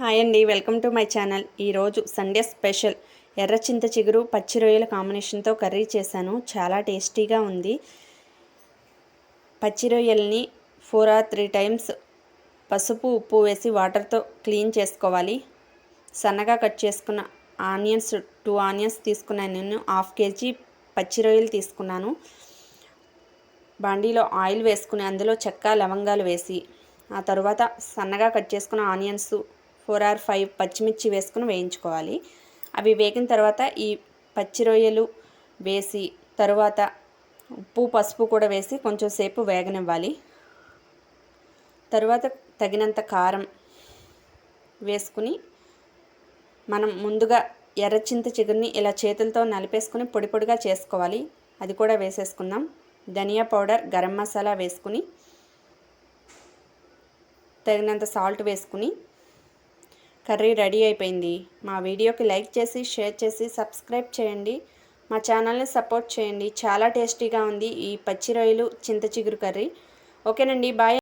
Hi అండి, welcome to my channel. ఈరోజు Sunday special ఎర్ర చింత చిగురు పచ్చి రొయ్యల కాంబినేషన్తో కర్రీ చేశాను. చాలా టేస్టీగా ఉంది. పచ్చి రొయ్యల్ని 4 or 3 టైమ్స్ పసుపు ఉప్పు వేసి వాటర్తో క్లీన్ చేసుకోవాలి. సన్నగా కట్ చేసుకున్న ఆనియన్స్ 2 ఆనియన్స్ తీసుకున్నాను. నేను 1/2 kg పచ్చి రొయ్యలు తీసుకున్నాను. బాండీలో ఆయిల్ వేసుకుని అందులో చెక్క లవంగాలు వేసి ఆ తర్వాత సన్నగా కట్ చేసుకున్న ఆనియన్స్ 4 or 5 పచ్చిమిర్చి వేసుకుని వేయించుకోవాలి. అవి వేగిన తర్వాత ఈ పచ్చి రొయ్యలు వేసి తర్వాత ఉప్పు పసుపు కూడా వేసి కొంచెం సేపు వేగనివ్వాలి. తర్వాత తగినంత కారం వేసుకుని మనం ముందుగా ఎర్ర చింత చిగురిని ఇలా చేతులతో నలిపేసుకుని పొడి పొడిగా చేసుకోవాలి. అది కూడా వేసేసుకుందాం. ధనియా పౌడర్, గరం మసాలా వేసుకుని తగినంత సాల్ట్ వేసుకుని కర్రీ రెడీ అయిపోయింది. మా వీడియోకి లైక్ చేసి షేర్ చేసి సబ్స్క్రైబ్ చేయండి. మా ఛానల్ని సపోర్ట్ చేయండి. చాలా టేస్టీగా ఉంది ఈ పచ్చి రొయ్యలు చింత చిగురు కర్రీ. ఓకేనండి, బాయ్.